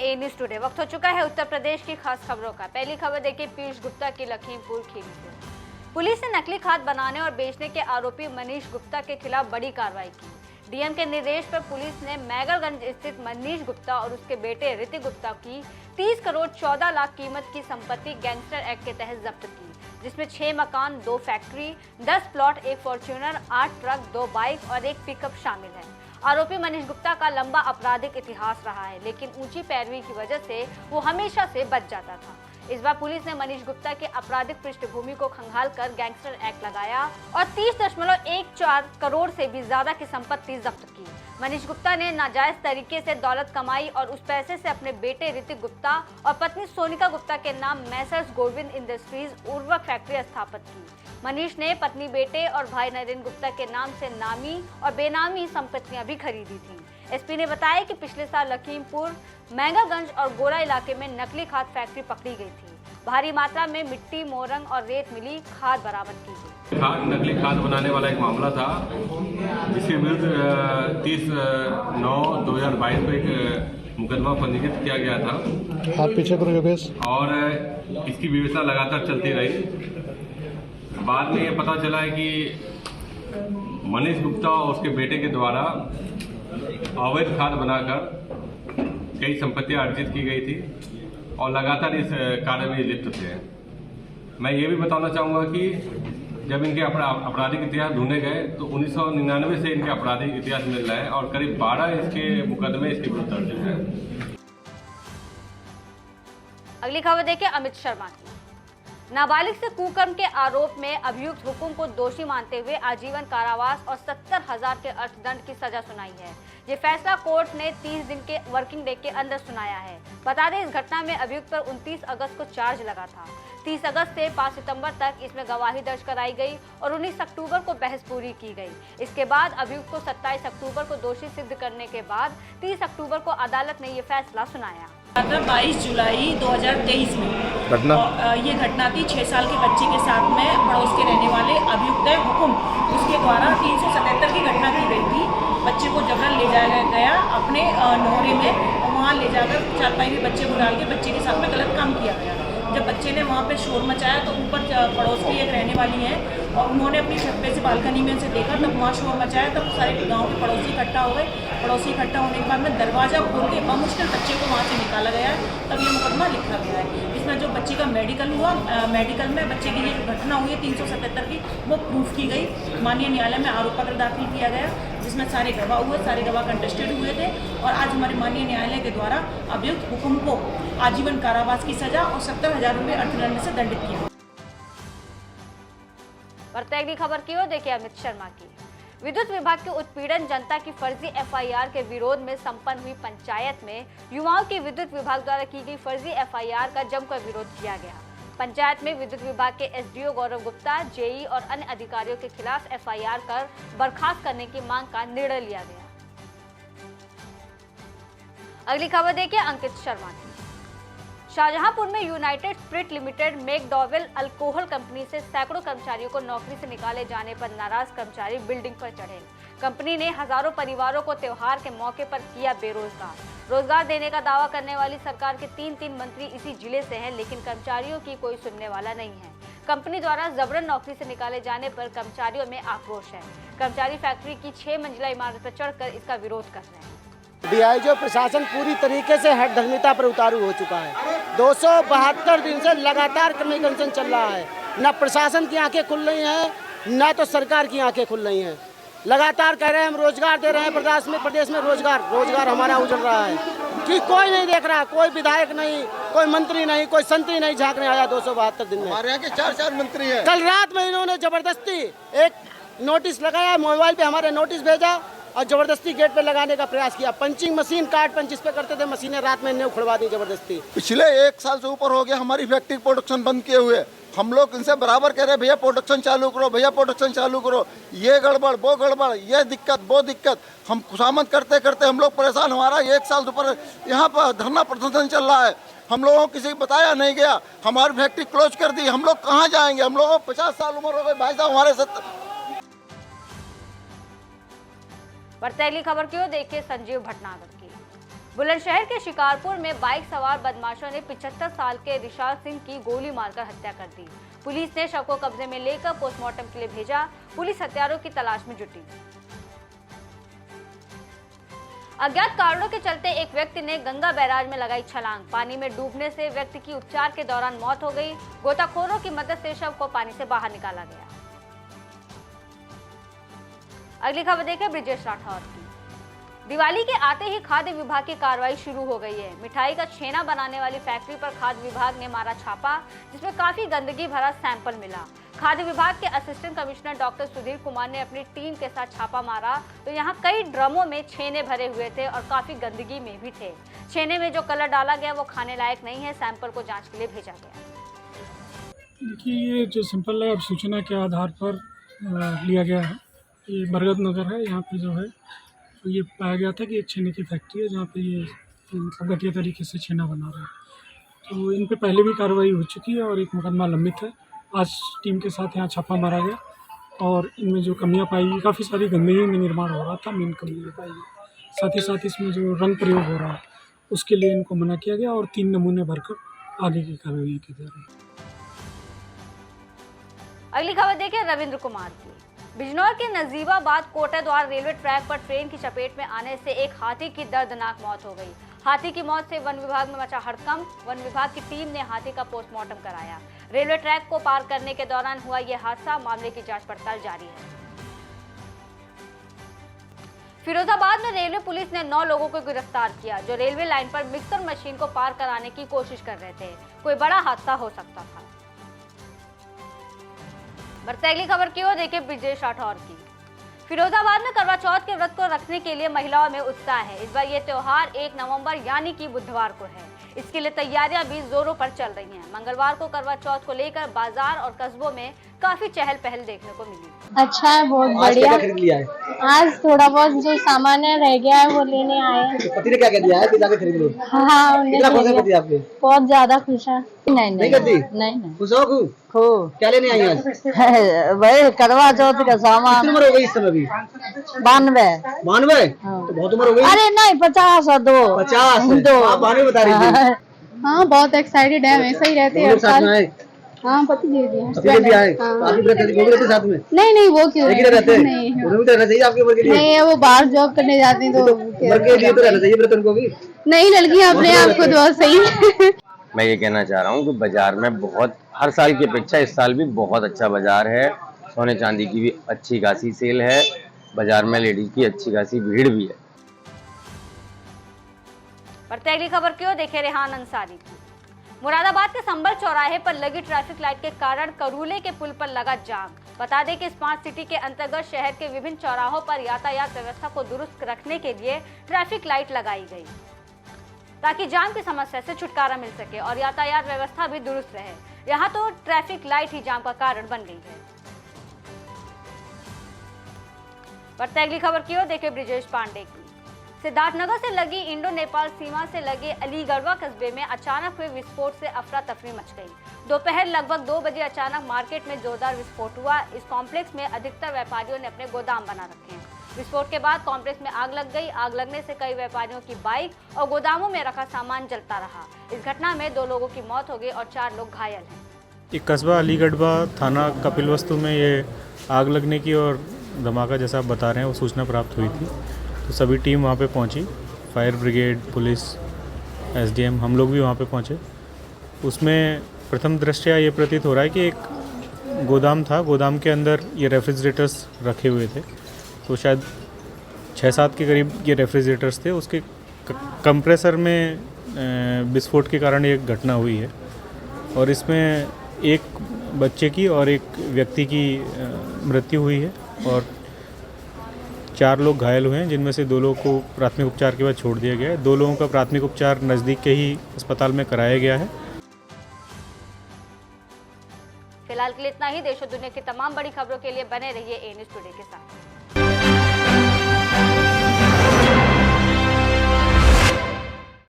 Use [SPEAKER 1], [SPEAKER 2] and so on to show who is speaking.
[SPEAKER 1] ए news today. वक्त हो चुका है उत्तर प्रदेश की खास खबरों का। पहली खबर देखिए पीयूष गुप्ता की लखीमपुर खीरी से। पुलिस ने नकली खाद बनाने और बेचने के आरोपी मनीष गुप्ता के खिलाफ बड़ी कार्रवाई की। डीएम के निर्देश पर पुलिस ने मैगलगंज स्थित मनीष गुप्ता और उसके बेटे ऋतिक गुप्ता की 30 करोड़ 14 लाख कीमत की संपत्ति गैंगस्टर एक्ट के तहत जब्त की, जिसमें 6 मकान, 2 factory, 10 plot, 1 Fortuner, 8 truck, 2 bike और 1 पिकअप शामिल है। आरोपी मनीष गुप्ता का लंबा आपराधिक इतिहास रहा है, लेकिन ऊंची पैरवी की वजह से वो हमेशा से बच जाता था। इस बार पुलिस ने मनीष गुप्ता की आपराधिक पृष्ठभूमि को खंगाल कर गैंगस्टर एक्ट लगाया और 30.14 करोड़ से भी ज्यादा की संपत्ति जब्त की। मनीष गुप्ता ने नाजायज तरीके से दौलत कमाई और उस पैसे से अपने बेटे ऋतिक गुप्ता और पत्नी सोनिका गुप्ता के नाम मैसर्स गोविंद इंडस्ट्रीज उर्वरक फैक्ट्री स्थापित की। मनीष ने पत्नी, बेटे और भाई नरेंद्र गुप्ता के नाम से नामी और बेनामी संपत्तियां भी खरीदी थी। एसपी ने बताया कि पिछले साल लखीमपुर, मैंगलगंज और गोरा इलाके में नकली खाद फैक्ट्री पकड़ी गई थी। भारी मात्रा में मिट्टी, मोरंग और रेत मिली खाद बरामद की गई।
[SPEAKER 2] नकली खाद बनाने वाला एक मामला था, जिसके विरुद्ध 30/9/2022 को एक मुकदमा पंजीकृत किया गया था।
[SPEAKER 3] हाथ पीछे करो योगेश।
[SPEAKER 2] और इसकी विवेचना लगातार चलती रही। बाद में ये पता चला है कि मनीष गुप्ता और उसके बेटे के द्वारा अवैध खाद बनाकर कई संपत्तियां अर्जित की गई थी और लगातार इस कार्य में लिप्त थे। मैं ये भी बताना चाहूँगा कि जब इनके आपराधिक इतिहास ढूंढे गए तो 1999 से इनके आपराधिक इतिहास मिल रहा है और करीब 12 इसके मुकदमे इसके विरुद्ध दर्ज हैं।
[SPEAKER 1] अगली खबर देखिए अमित शर्मा की। नाबालिग से कुकर्म के आरोप में अभियुक्त हुकुम को दोषी मानते हुए आजीवन कारावास और 70,000 के अर्थदंड की सजा सुनाई है। ये फैसला कोर्ट ने 30 दिन के वर्किंग डे के अंदर सुनाया है। बता दें, इस घटना में अभियुक्त पर 29 अगस्त को चार्ज लगा था। 30 अगस्त से 5 सितंबर तक इसमें गवाही दर्ज कराई गई और 19 अक्टूबर को बहस पूरी की गई। इसके बाद अभियुक्त को 27 अक्टूबर को दोषी सिद्ध करने के बाद 30 अक्टूबर को अदालत ने ये फैसला सुनाया।
[SPEAKER 4] 22 जुलाई 2023 में ये घटना थी। 6 साल के बच्चे के साथ में पड़ोस के रहने वाले अभियुक्त हुकुम, उसके द्वारा 377 की घटना की गई थी। बच्चे को जबरन ले जाया गया अपने नोहरे में और वहाँ ले जाकर चारपाई में बच्चे को डाल के बच्चे के साथ में गलत काम किया गया। जब बच्चे ने वहाँ पे शोर मचाया तो ऊपर पड़ोस की एक रहने वाली है और उन्होंने अपनी छत पे से बालकनी में से देखा, तब वहाँ शोर मचाया। तब सारे गांव के पड़ोसी इकट्ठा हो गए। पड़ोसी इकट्ठा होने के बाद में दरवाज़ा खोल के बमुश्किल बच्चे को वहाँ से निकाला गया है। तब ये मुकदमा लिखा गया है। इसमें जो बच्चे का मेडिकल हुआ, मेडिकल में बच्चे की ये घटना हुई है 377 की, वो प्रूफ की गई। माननीय न्यायालय में आरोप पत्र दाखिल किया गया, जिसमें सारे गवाह हुए, सारे गवाह कंटेस्टेड हुए थे और आज हमारे माननीय न्यायालय के द्वारा अभियुक्त हुकुम को आजीवन कारावास की सजा और 70,000 रुपये अर्थदंड से दंडित किया।
[SPEAKER 1] अगली खबर की ओर देखिए अमित शर्मा की। विद्युत विभाग के उत्पीड़न, जनता की फर्जी एफआईआर के विरोध में संपन्न हुई पंचायत में युवाओं की विद्युत विभाग द्वारा की गई फर्जी एफआईआर का जमकर विरोध किया गया। पंचायत में विद्युत विभाग के एसडीओ गौरव गुप्ता, जेई और अन्य अधिकारियों के खिलाफ एफआईआर कर बर्खास्त करने की मांग का निर्णय लिया गया। अगली खबर देखिए अंकित शर्मा की। शाहजहांपुर में United spirit limited McDowell alcohol company से सैकड़ों कर्मचारियों को नौकरी से निकाले जाने पर नाराज कर्मचारी बिल्डिंग पर चढ़े। कंपनी ने हजारों परिवारों को त्योहार के मौके पर किया बेरोजगार। रोजगार देने का दावा करने वाली सरकार के 3 मंत्री इसी जिले से हैं, लेकिन कर्मचारियों की कोई सुनने वाला नहीं है। कंपनी द्वारा जबरन नौकरी से निकाले जाने पर कर्मचारियों में आक्रोश है। कर्मचारी फैक्ट्री की 6 मंजिला इमारत पर चढ़कर इसका विरोध कर रहे हैं।
[SPEAKER 5] डीआईजी प्रशासन पूरी तरीके से हठधर्मिता पर उतारू हो चुका है। 272 दिन से लगातार कर्मचारी अनशन चल रहा है। न प्रशासन की आंखें खुल रही हैं, न तो सरकार की आंखें खुल रही हैं। लगातार कह रहे हैं हम रोजगार दे रहे हैं, प्रदेश में रोजगार हमारा उजड़ रहा है कि कोई नहीं देख रहा। कोई विधायक नहीं, कोई मंत्री नहीं, कोई संतरी नहीं झांकने आया 272 दिन में।
[SPEAKER 6] हमारे यहाँ के 4 मंत्री हैं।
[SPEAKER 5] कल रात में इन्होंने जबरदस्ती एक नोटिस लगाया, मोबाइल पे हमारे नोटिस भेजा और जबरदस्ती गेट पे लगाने का प्रयास किया। पंचिंग मशीन कार्ड पंच इस पे करते थे, मशीनें रात में इन्हें उखड़वा दी जबरदस्ती।
[SPEAKER 6] पिछले 1 साल से ऊपर हो गया हमारी फैक्ट्री प्रोडक्शन बंद किए हुए। हम लोग इनसे बराबर कह रहे हैं भैया प्रोडक्शन चालू करो, भैया प्रोडक्शन चालू करो। ये गड़बड़, वो गड़बड़, ये दिक्कत, वो दिक्कत। हम खुशामद करते करते हम लोग परेशान। हमारा 1 साल से ऊपर यहाँ पर धरना प्रदर्शन चल रहा है। हम लोगों को किसी को बताया नहीं गया। हमारी फैक्ट्री क्लोज कर दी। हम लोग कहाँ जाएंगे? हम लोगों को 50 साल उम्र हो गई भाई साहब हमारे साथ।
[SPEAKER 1] बढ़ते अगली खबर की ओर देखिए संजीव भटनागर की। बुलंदशहर के शिकारपुर में बाइक सवार बदमाशों ने 75 साल के रिशाद सिंह की गोली मारकर हत्या कर दी। पुलिस ने शव को कब्जे में लेकर पोस्टमार्टम के लिए भेजा। पुलिस हत्यारों की तलाश में जुटी। अज्ञात कारणों के चलते एक व्यक्ति ने गंगा बैराज में लगाई छलांग। पानी में डूबने से व्यक्ति की उपचार के दौरान मौत हो गई। गोताखोरों की मदद से शव को पानी से बाहर निकाला गया। अगली खबर देखें ब्रिजेश राठौर की। दिवाली के आते ही खाद्य विभाग की कार्रवाई शुरू हो गई है। मिठाई का छेना बनाने वाली फैक्ट्री पर खाद्य विभाग ने मारा छापा, जिसमें काफी गंदगी भरा सैंपल मिला। खाद्य विभाग के assistant commissioner doctor Sudhir Kumar ने अपनी टीम के साथ छापा मारा तो यहां कई ड्रमों में छेने भरे हुए थे और काफी गंदगी में भी थे। छेने में जो कलर डाला गया वो खाने लायक नहीं है। सैंपल को जांच के लिए भेजा गया।
[SPEAKER 3] देखिए, ये जो सैंपल है अब सूचना के आधार पर लिया गया है। ये बरगद नगर है, यहाँ पे जो है तो ये पाया गया था कि एक छेने की फैक्ट्री है जहाँ पे ये मतलब घटिया तरीके से छेना बना रहा है। तो इन पे पहले भी कार्रवाई हो चुकी है और एक मुकदमा लंबित है। आज टीम के साथ यहाँ छापा मारा गया और इनमें जो कमियाँ पाई गई, काफ़ी सारी गंदगी में निर्माण हो रहा था, मेन कमियाँ पाई गई। साथ ही साथ इसमें जो रंग प्रयोग हो रहा है उसके लिए इनको मना किया गया और 3 नमूने भरकर आगे की कार्रवाई की जा रही है।
[SPEAKER 1] अगली खबर देखिए रविंद्र कुमार की। बिजनौर के नजीबाबाद कोटा द्वार रेलवे ट्रैक पर ट्रेन की चपेट में आने से एक हाथी की दर्दनाक मौत हो गई। हाथी की मौत से वन विभाग में मचा हड़कंप। वन विभाग की टीम ने हाथी का पोस्टमार्टम कराया। रेलवे ट्रैक को पार करने के दौरान हुआ यह हादसा। मामले की जांच पड़ताल जारी है। फिरोजाबाद में रेलवे पुलिस ने 9 लोगों को गिरफ्तार किया जो रेलवे लाइन पर मिक्सर मशीन को पार कराने की कोशिश कर रहे थे। कोई बड़ा हादसा हो सकता था। बढ़ते अगली खबर की ओर देखिए ब्रिजेश राठौर की। फिरोजाबाद में करवा चौथ के व्रत को रखने के लिए महिलाओं में उत्साह है। इस बार ये त्योहार 1 नवंबर यानी कि बुधवार को है। इसके लिए तैयारियां भी जोरों पर चल रही हैं। मंगलवार को करवा चौथ को लेकर बाजार और कस्बों में काफी चहल पहल देखने को मिली।
[SPEAKER 7] अच्छा है, बहुत बढ़िया। आज थोड़ा बहुत जो सामान है रह गया है वो लेने आए हैं।
[SPEAKER 8] पति ने क्या कह दिया है कि जाके खरीद लो?
[SPEAKER 7] हाँ,
[SPEAKER 8] कितना खुश है पति आपके?
[SPEAKER 7] बहुत ज्यादा खुश है। नहीं
[SPEAKER 8] करती?
[SPEAKER 7] नहीं।
[SPEAKER 8] खुश हो खूब? क्या लेने आई आज?
[SPEAKER 7] वही करवा चौथ का सामान।
[SPEAKER 8] कितनी उम्र हो गई इस समय भी?
[SPEAKER 7] 92।
[SPEAKER 8] तो बहुत उम्र हो गई।
[SPEAKER 7] अरे नहीं, 50 और 2।
[SPEAKER 8] 50 आप 92 बता रही थी।
[SPEAKER 7] हाँ, बहुत एक्साइटेड है, हमेशा ही रहते हैं। हाँ, पति दे दिया।
[SPEAKER 8] पति भी आए? आप भी रहते साथ में?
[SPEAKER 7] नहीं, वो क्यों
[SPEAKER 8] रहते हैं?
[SPEAKER 7] नहीं,
[SPEAKER 8] उन्हें भी तो रहना चाहिए आपकी उम्र के लिए।
[SPEAKER 7] नहीं, वो बाहर जॉब करने जाते हैं तो
[SPEAKER 8] उम्र के लिए तो रहना चाहिए व्रत उनको भी।
[SPEAKER 7] नहीं, लड़कियां अपने आप को बहुत सही।
[SPEAKER 9] मैं ये कहना चाह रहा हूँ कि बाजार में बहुत हर साल की अपेक्षा इस साल भी बहुत अच्छा बाजार है। सोने चांदी की भी अच्छी खासी सेल है। बाजार में लेडीज की अच्छी खासी भीड़ भी है।
[SPEAKER 1] बढ़ते अगली खबर की ओर देखे रेहान अंसारी की। मुरादाबाद के संबल चौराहे पर लगी ट्रैफिक लाइट के कारण करूले के पुल पर लगा जाम। बता दें कि स्मार्ट सिटी के अंतर्गत शहर के विभिन्न चौराहों पर यातायात व्यवस्था को दुरुस्त रखने के लिए ट्रैफिक लाइट लगाई गई ताकि जाम की समस्या से छुटकारा मिल सके और यातायात व्यवस्था भी दुरुस्त रहे। यहाँ तो ट्रैफिक लाइट ही जाम का कारण बन गई है। बढ़ते अगली खबर की ओर देखिए ब्रिजेश पांडे की। सिद्धार्थनगर से लगी इंडो नेपाल सीमा से लगे अलीगढ़वा कस्बे में अचानक हुए विस्फोट से अफरा तफरी मच गई। दोपहर लगभग 2 बजे अचानक मार्केट में जोरदार विस्फोट हुआ। इस कॉम्प्लेक्स में अधिकतर व्यापारियों ने अपने गोदाम बना रखे हैं। विस्फोट के बाद कॉम्प्लेक्स में आग लग गई। आग लगने से कई व्यापारियों की बाइक और गोदामों में रखा सामान जलता रहा। इस घटना में 2 लोगों की मौत हो गई और 4 लोग घायल हैं।
[SPEAKER 3] एक कस्बा अलीगढ़वा थाना कपिलवस्तु में ये आग लगने की और धमाका जैसा आप बता रहे हैं वो सूचना प्राप्त हुई थी। तो सभी टीम वहाँ पे पहुँची, फायर ब्रिगेड, पुलिस, एसडीएम, हम लोग भी वहाँ पे पहुँचे। उसमें प्रथम दृष्टया ये प्रतीत हो रहा है कि एक गोदाम था। गोदाम के अंदर ये रेफ्रिजरेटर्स रखे हुए थे। तो शायद 6-7 के करीब ये रेफ्रिजरेटर्स थे। उसके कंप्रेसर में विस्फोट के कारण एक घटना हुई है और इसमें एक बच्चे की और एक व्यक्ति की मृत्यु हुई है और 4 लोग घायल हुए हैं, जिनमें से 2 लोगों को प्राथमिक उपचार के बाद छोड़ दिया गया है। 2 लोगों का प्राथमिक उपचार नज़दीक के ही अस्पताल में कराया गया है।
[SPEAKER 1] फिलहाल के लिए इतना ही। देश और दुनिया की तमाम बड़ी खबरों के लिए बने रहिए ए न्यूज़ टुडे के साथ।